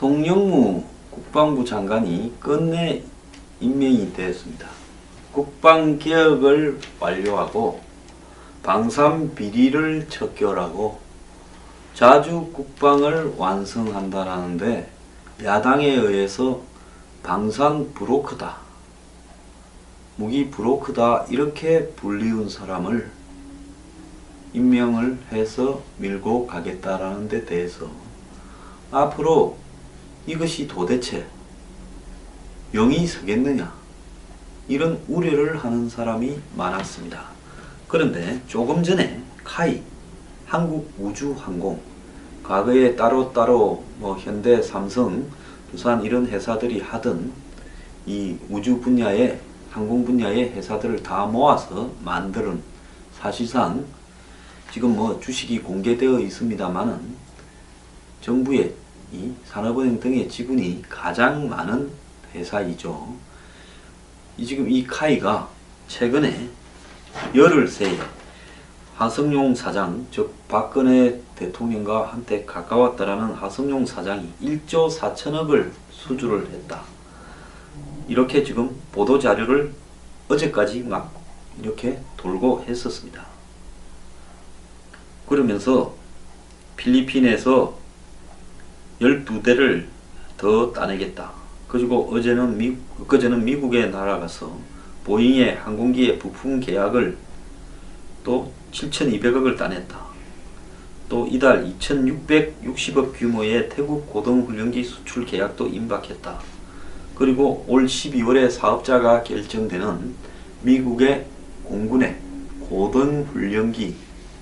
송영무 국방부 장관이 끝내 임명이 되었습니다. 국방개혁을 완료하고 방산비리를 척결하고 자주국방을 완성한다라는데, 야당에 의해서 방산 브로커다, 무기 브로커다 이렇게 불리운 사람을 임명을 해서 밀고 가겠다라는 데 대해서 앞으로 이것이 도대체 영이 서겠느냐, 이런 우려를 하는 사람이 많았습니다. 그런데 조금 전에 카이, 한국우주항공, 과거에 따로따로 현대, 삼성, 두산 이런 회사들이 하던 이 우주 분야의, 항공 분야의 회사들을 다 모아서 만드는, 사실상 지금 주식이 공개되어 있습니다만은 정부의 이 산업은행 등의 지분이 가장 많은 회사이죠. 지금 이 카이가 최근에 열흘 새에 하성룡 사장, 즉 박근혜 대통령과 한때 가까웠다라는 하성룡 사장이 1조 4천억을 수주를 했다, 이렇게 지금 보도자료를 어제까지 막 이렇게 돌고 했었습니다. 그러면서 필리핀에서 12대를 더 따내겠다. 그리고 그제는 미국에 날아가서 보잉의 항공기의 부품 계약을 또 7,200억을 따냈다. 또 이달 2,660억 규모의 태국 고등훈련기 수출 계약도 임박했다. 그리고 올 12월에 사업자가 결정되는 미국의 공군의 고등훈련기,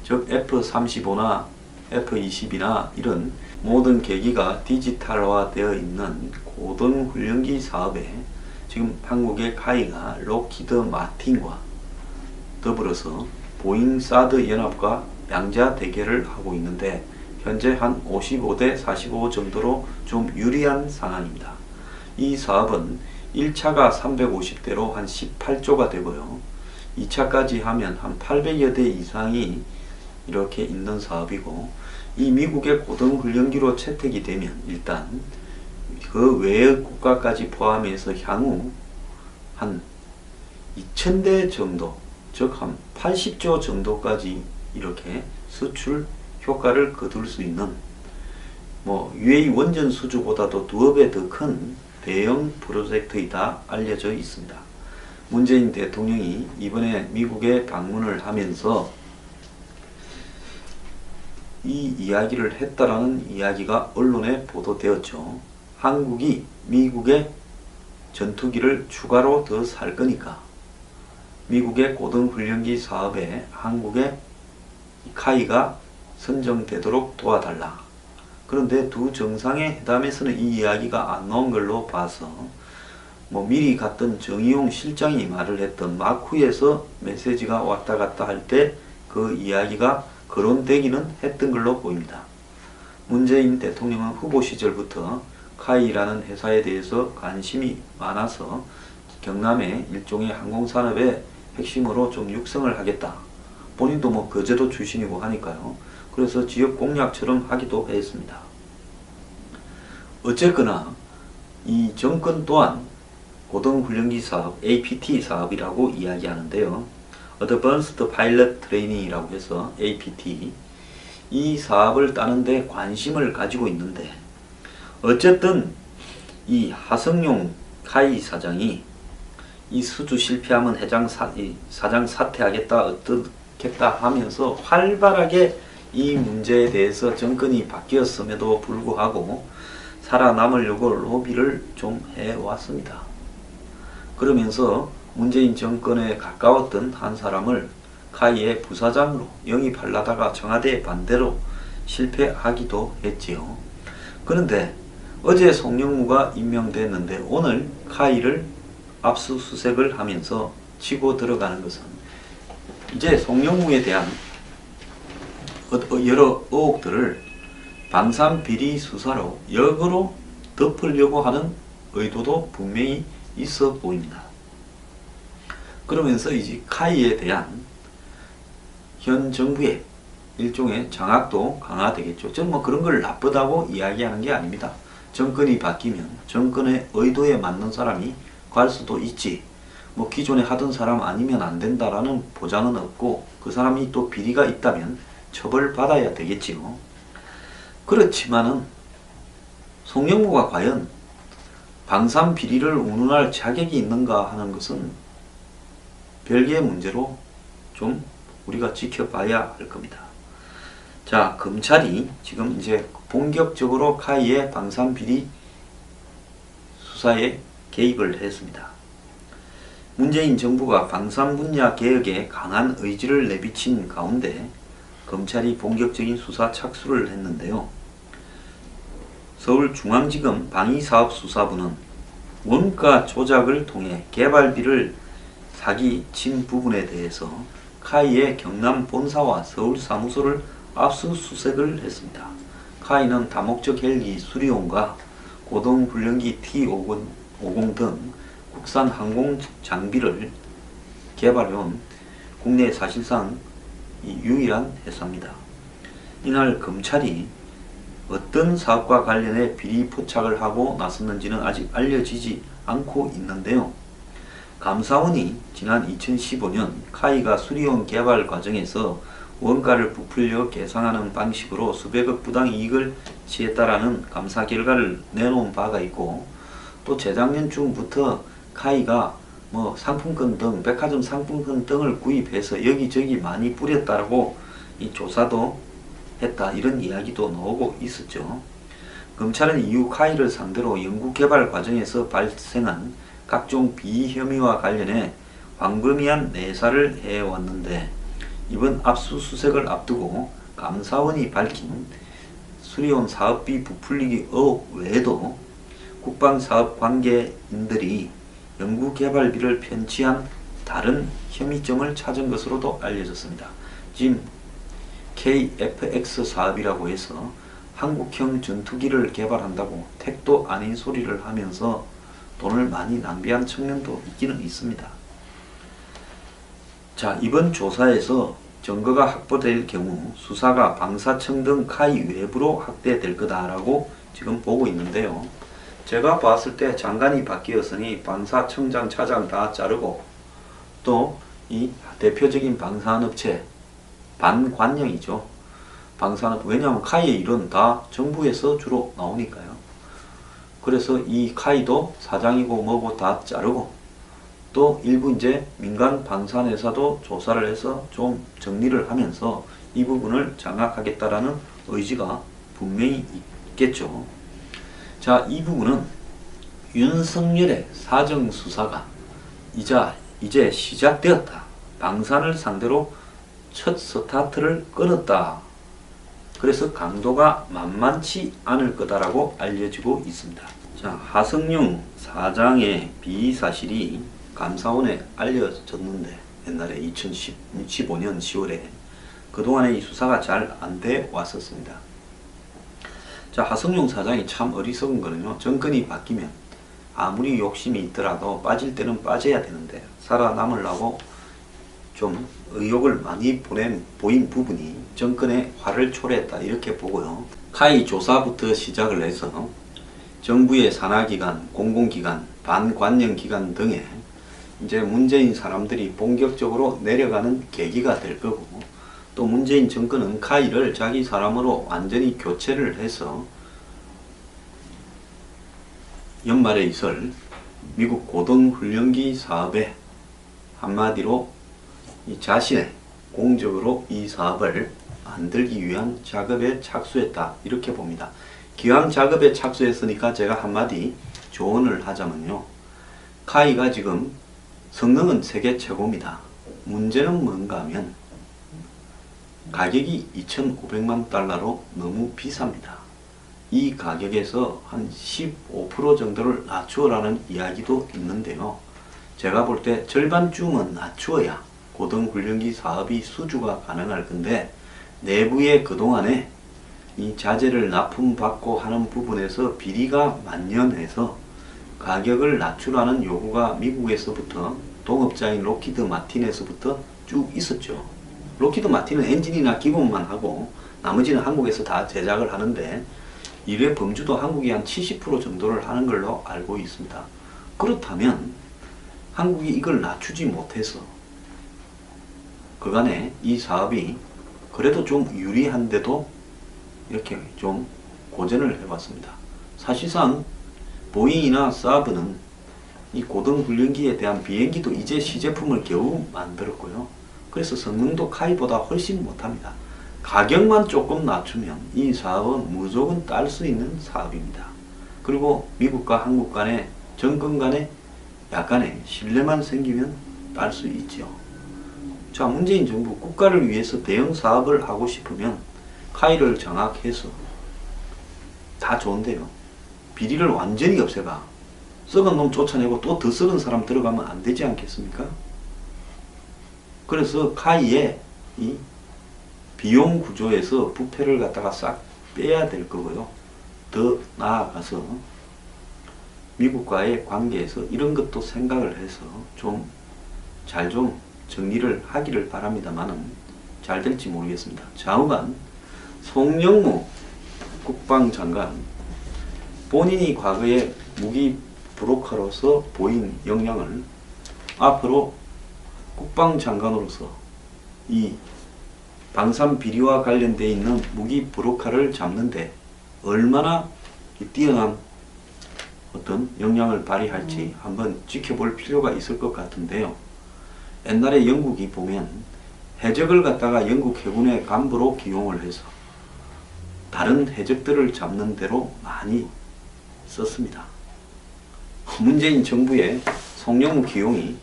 즉 F-35나 F-20이나 이런 모든 계기가 디지털화 되어 있는 고등훈련기 사업에 지금 한국의 카이가 록히드 마틴과 더불어서 보잉 사드 연합과 양자 대결을 하고 있는데, 현재 한 55대 45 정도로 좀 유리한 상황입니다. 이 사업은 1차가 350대로 한 18조가 되고요, 2차까지 하면 한 800여 대 이상이 이렇게 있는 사업이고, 이 미국의 고등훈련기로 채택이 되면 일단 그 외의 국가까지 포함해서 향후 한 2000대 정도, 즉 한 80조 정도까지 이렇게 수출 효과를 거둘 수 있는 UAE 원전 수주보다도 두어 배 더 큰 대형 프로젝트이다 알려져 있습니다. 문재인 대통령이 이번에 미국에 방문을 하면서 이 이야기를 했다라는 이야기가 언론에 보도되었죠. 한국이 미국의 전투기를 추가로 더 살 거니까 미국의 고등훈련기 사업에 한국의 카이가 선정되도록 도와달라. 그런데 두 정상의 회담에서는 이 이야기가 안 나온 걸로 봐서 미리 갔던 정의용 실장이 말을 했던 마쿠에서 메시지가 왔다 갔다 할 때 그 이야기가 거론되기는 했던 걸로 보입니다. 문재인 대통령은 후보 시절부터 카이라는 회사에 대해서 관심이 많아서 경남의 일종의 항공산업의 핵심으로 좀 육성을 하겠다. 본인도 거제도 출신이고 하니까요. 그래서 지역 공약처럼 하기도 했습니다. 어쨌거나 이 정권 또한 고등훈련기 사업, APT 사업이라고 이야기하는데요. Advanced Pilot Training이라고 해서 APT, 이 사업을 따는데 관심을 가지고 있는데, 어쨌든 이 하성룡 카이 사장이 이 수주 실패하면 사장 사퇴하겠다, 어떻겠다 하면서 활발하게 이 문제에 대해서 정권이 바뀌었음에도 불구하고 살아남으려고 로비를 좀 해왔습니다. 그러면서 문재인 정권에 가까웠던 한 사람을 카이의 부사장으로 영입하려다가 청와대 반대로 실패하기도 했지요. 그런데 어제 송영무가 임명됐는데 오늘 카이를 압수수색을 하면서 치고 들어가는 것은 이제 송영무에 대한 여러 의혹들을 방산비리 수사로 역으로 덮으려고 하는 의도도 분명히 있어 보입니다. 그러면서 이제 카이에 대한 현 정부의 일종의 장악도 강화되겠죠. 저는 그런 걸 나쁘다고 이야기하는 게 아닙니다. 정권이 바뀌면 정권의 의도에 맞는 사람이 갈 수도 있지. 뭐 기존에 하던 사람 아니면 안 된다라는 보장은 없고 그 사람이 또 비리가 있다면 처벌받아야 되겠지요. 그렇지만은 송영무가 과연 방산 비리를 운운할 자격이 있는가 하는 것은 별개의 문제로 좀 우리가 지켜봐야 할 겁니다. 자, 검찰이 지금 이제 본격적으로 카이의 방산 비리 수사에 개입을 했습니다. 문재인 정부가 방산 분야 개혁에 강한 의지를 내비친 가운데 검찰이 본격적인 수사 착수를 했는데요. 서울중앙지검 방위사업수사부는 원가 조작을 통해 개발비를 사기친 부분에 대해서 카이의 경남 본사와 서울 사무소를 압수수색을 했습니다. 카이는 다목적 헬기 수리용과 고동훈련기 T-50 등 국산 항공 장비를 개발해온 국내 사실상 유일한 회사입니다. 이날 검찰이 어떤 사업과 관련해 비리 포착을 하고 나섰는지는 아직 알려지지 않고 있는데요. 감사원이 지난 2015년 카이가 수리용 개발 과정에서 원가를 부풀려 계상하는 방식으로 수백억 부당이익을 취했다라는 감사 결과를 내놓은 바가 있고, 또 재작년 중부터 카이가 뭐 상품권 등 백화점 상품권 등을 구입해서 여기저기 많이 뿌렸다라고 이 조사도 했다, 이런 이야기도 나오고 있었죠. 검찰은 이후 카이를 상대로 연구개발 과정에서 발생한 각종 비혐의와 관련해 광범위한 내사를 해왔는데, 이번 압수수색을 앞두고 감사원이 밝힌 수리온 사업비 부풀리기 의혹 외에도 국방사업 관계인들이 연구개발비를 편취한 다른 혐의점을 찾은 것으로도 알려졌습니다. 지금 KF-X 사업이라고 해서 한국형 전투기를 개발한다고 택도 아닌 소리를 하면서 돈을 많이 낭비한 측면도 있기는 있습니다. 자, 이번 조사에서 증거가 확보될 경우 수사가 방사청 등 카이 외부로 확대될 거다라고 지금 보고 있는데요. 제가 봤을 때 장관이 바뀌었으니 방사청장, 차장 다 자르고, 또 이 대표적인 방산업체 반관영이죠. 방산업, 왜냐하면 카이의 일은 다 정부에서 주로 나오니까요. 그래서 이 카이도 사장이고 뭐고 다 자르고, 또 일부 이제 민간 방산회사도 조사를 해서 좀 정리를 하면서 이 부분을 장악하겠다라는 의지가 분명히 있겠죠. 자, 이 부분은 윤석열의 사정수사가 이제 시작되었다. 방산을 상대로 첫 스타트를 끊었다. 그래서 강도가 만만치 않을 거다라고 알려지고 있습니다. 자, 하성룡 사장의 비위 사실이 감사원에 알려졌는데, 옛날에 2015년 10월에 그동안에 이 수사가 잘 안 돼 왔었습니다. 자, 하성룡 사장이 참 어리석은 거는요, 정권이 바뀌면 아무리 욕심이 있더라도 빠질 때는 빠져야 되는데 살아남으려고 좀 의욕을 많이 보인 부분이 정권의 화를 초래했다, 이렇게 보고요. 카이 조사부터 시작을 해서 정부의 산하기관, 공공기관, 반관영기관 등에 이제 문재인 사람들이 본격적으로 내려가는 계기가 될 거고, 또 문재인 정권은 카이를 자기 사람으로 완전히 교체를 해서 연말에 있을 미국 고등훈련기 사업에 한마디로 자신의 공적으로 이 사업을 만들기 위한 작업에 착수했다, 이렇게 봅니다. 기왕 작업에 착수했으니까 제가 한마디 조언을 하자면요, 카이가 지금 성능은 세계 최고입니다. 문제는 뭔가 하면 가격이 2,500만 달러로 너무 비쌉니다. 이 가격에서 한 15% 정도를 낮추어라는 이야기도 있는데요. 제가 볼 때 절반쯤은 낮추어야 고등훈련기 사업이 수주가 가능할 건데, 내부에 그동안에 이 자재를 납품받고 하는 부분에서 비리가 만연해서 가격을 낮추라는 요구가 미국에서부터, 동업자인 록히드 마틴에서부터 쭉 있었죠. 록히드 마틴은 엔진이나 기본만 하고 나머지는 한국에서 다 제작을 하는데, 일회 범주도 한국이 한 70% 정도를 하는 걸로 알고 있습니다. 그렇다면 한국이 이걸 낮추지 못해서 그간에 이 사업이 그래도 좀 유리한데도 이렇게 좀 고전을 해봤습니다. 사실상 보잉이나 사브는 이 고등훈련기에 대한 비행기도 이제 시제품을 겨우 만들었고요. 그래서 성능도 카이보다 훨씬 못합니다. 가격만 조금 낮추면 이 사업은 무조건 딸 수 있는 사업입니다. 그리고 미국과 한국 간의 정권 간의 약간의 신뢰만 생기면 딸 수 있죠. 자, 문재인 정부 국가를 위해서 대형 사업을 하고 싶으면 카이를 장악해서 다 좋은데요. 비리를 완전히 없애가 썩은 놈 쫓아내고 또 더 썩은 사람 들어가면 안 되지 않겠습니까? 그래서 카이의 이 비용 구조에서 부패를 갖다가 싹 빼야 될 거고요. 더 나아가서 미국과의 관계에서 이런 것도 생각을 해서 좀 잘 좀 정리를 하기를 바랍니다만은 잘 될지 모르겠습니다. 좌우간 송영무 국방장관 본인이 과거에 무기 브로커로서 보인 역량을 앞으로 국방장관으로서 이 방산 비리와 관련되어 있는 무기 브로커를 잡는데 얼마나 뛰어난 어떤 역량을 발휘할지 한번 지켜볼 필요가 있을 것 같은데요. 옛날에 영국이 보면 해적을 갖다가 영국 해군의 간부로 기용을 해서 다른 해적들을 잡는 데로 많이 썼습니다. 문재인 정부의 송영무 기용이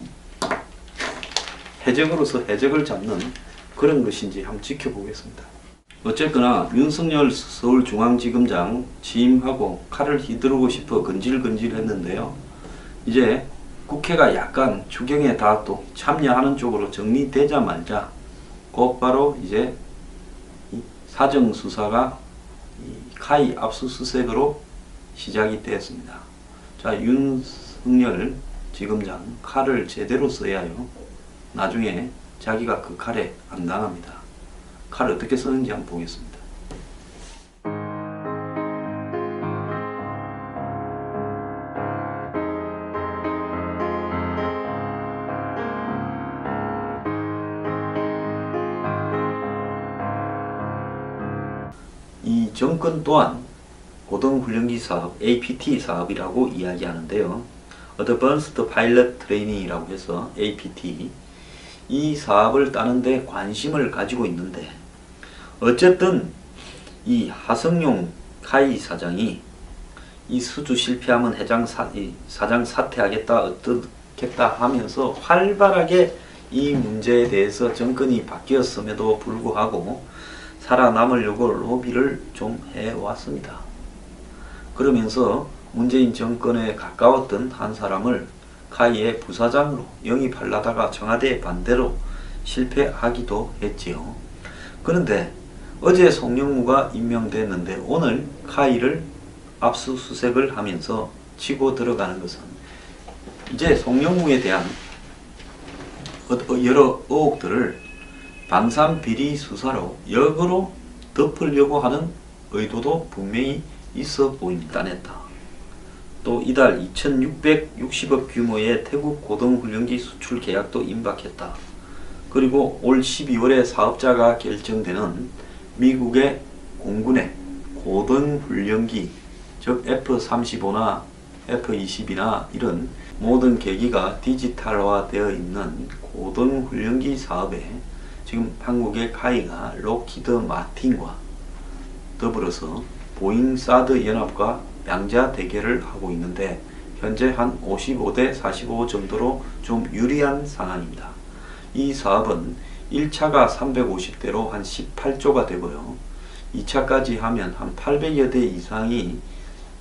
해적으로서 해적을 잡는 그런 것인지 한번 지켜보겠습니다. 어쨌거나 윤석열 서울중앙지검장 취임하고 칼을 휘두르고 싶어 건질건질 했는데요. 이제 국회가 약간 추경에 다 또 참여하는 쪽으로 정리되자마자 곧바로 이제 사정수사가 카이 압수수색으로 시작이 되었습니다. 자, 윤석열 지검장 칼을 제대로 써야요. 나중에 자기가 그 칼에 안 당합니다. 칼을 어떻게 쓰는지 한번 보겠습니다. 이 정권 또한 고등훈련기 사업, APT 사업이라고 이야기하는데요. Advanced Pilot Training이라고 해서 APT 이 사업을 따는데 관심을 가지고 있는데 어쨌든 이 하성룡 카이 사장이 이 수주 실패하면 사장 사퇴하겠다 어떻겠다 하면서 활발하게 이 문제에 대해서 정권이 바뀌었음에도 불구하고 살아남으려고 로비를 좀 해왔습니다. 그러면서 문재인 정권에 가까웠던 한 사람을 카이의 부사장으로 영입하려다가 청와대 반대로 실패하기도 했지요. 그런데 어제 송영무가 임명됐는데 오늘 카이를 압수수색을 하면서 치고 들어가는 것은 이제 송영무에 대한 여러 의혹들을 방산비리 수사로 역으로 덮으려고 하는 의도도 분명히 있어 보입니다. 또 이달 2660억 규모의 태국 고등훈련기 수출 계약도 임박했다. 그리고 올 12월에 사업자가 결정되는 미국의 공군의 고등훈련기 즉 F-35나 F-20이나 이런 모든 계기가 디지털화 되어 있는 고등훈련기 사업에 지금 한국의 카이가 록히드 마틴과 더불어서 보잉 사드 연합과 양자 대결을 하고 있는데 현재 한 55대 45 정도로 좀 유리한 상황입니다. 이 사업은 1차가 350대로 한 18조가 되고요. 2차까지 하면 한 800여 대 이상이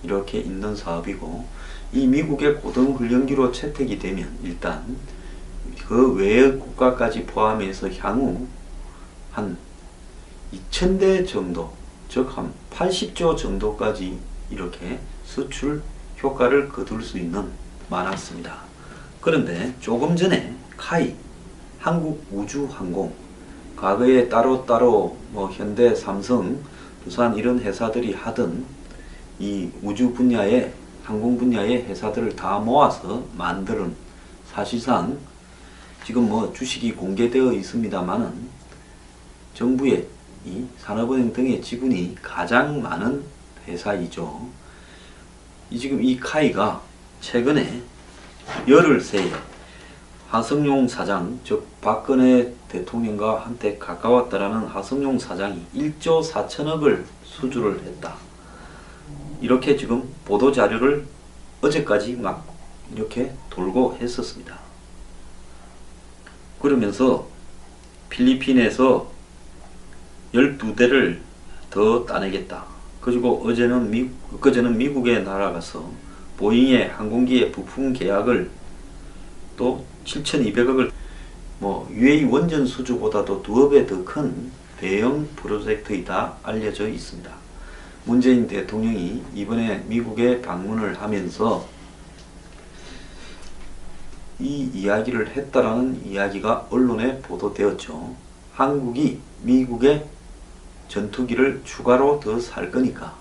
이렇게 있는 사업이고 이 미국의 고등훈련기로 채택이 되면 일단 그 외의 국가까지 포함해서 향후 한 2000대 정도 즉 한 80조 정도까지 이렇게 수출 효과를 거둘 수 있는 많았습니다. 그런데 조금 전에 카이, 한국우주항공, 과거에 따로따로 현대, 삼성, 두산 이런 회사들이 하던 이 우주 분야의 항공 분야의 회사들을 다 모아서 만드는, 사실상 지금 뭐 주식이 공개되어 있습니다만은 정부의 이 산업은행 등의 지분이 가장 많은 회사이죠. 지금 이 카이가 최근에 열흘 새에 하성룡 사장, 즉 박근혜 대통령과 한때 가까웠다라는 하성룡 사장이 1조 4천억을 수주를 했다. 이렇게 지금 보도자료를 어제까지 막 이렇게 돌고 했었습니다. 그러면서 필리핀에서 12대를 더 따내겠다. 그리고 그제는 미국에 날아가서 보잉의 항공기의 부품 계약을 또 7,200억을 UAE 원전 수주보다도 2배 더 큰 대형 프로젝트이다 알려져 있습니다. 문재인 대통령이 이번에 미국에 방문을 하면서 이 이야기를 했다라는 이야기가 언론에 보도되었죠. 한국이 미국의 전투기를 추가로 더 살 거니까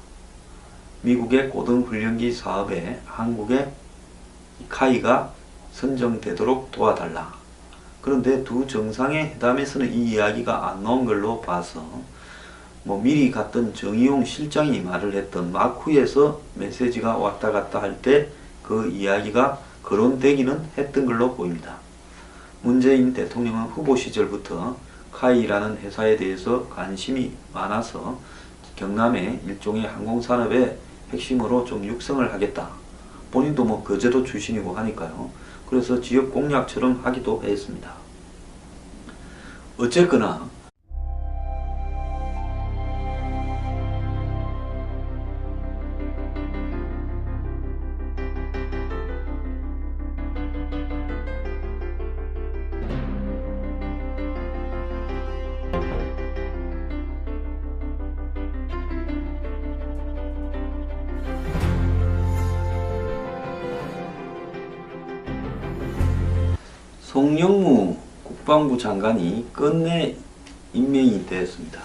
미국의 고등훈련기 사업에 한국의 카이가 선정되도록 도와달라. 그런데 두 정상의 회담에서는 이 이야기가 안 나온 걸로 봐서 미리 갔던 정의용 실장이 말을 했던 마쿠에서 메시지가 왔다 갔다 할 때 그 이야기가 거론되기는 했던 걸로 보입니다. 문재인 대통령은 후보 시절부터 카이라는 회사에 대해서 관심이 많아서 경남의 일종의 항공산업의 핵심으로 좀 육성을 하겠다. 본인도 거제도 출신이고 하니까요. 그래서 지역 공약처럼 하기도 했습니다. 어쨌거나 송영무 국방부 장관이 끝내 임명이 되었습니다.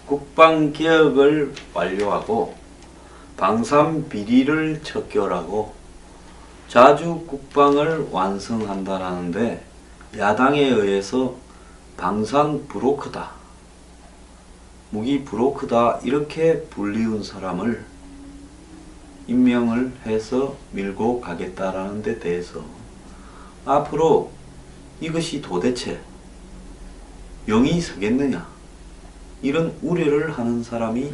국방개혁을 완료하고 방산비리를 척결하고 자주국방을 완성한다는데 야당에 의해서 방산 브로커다, 무기 브로커다 이렇게 불리운 사람을 임명을 해서 밀고 가겠다라는 데 대해서 앞으로 이것이 도대체 영이 서겠느냐 이런 우려를 하는 사람이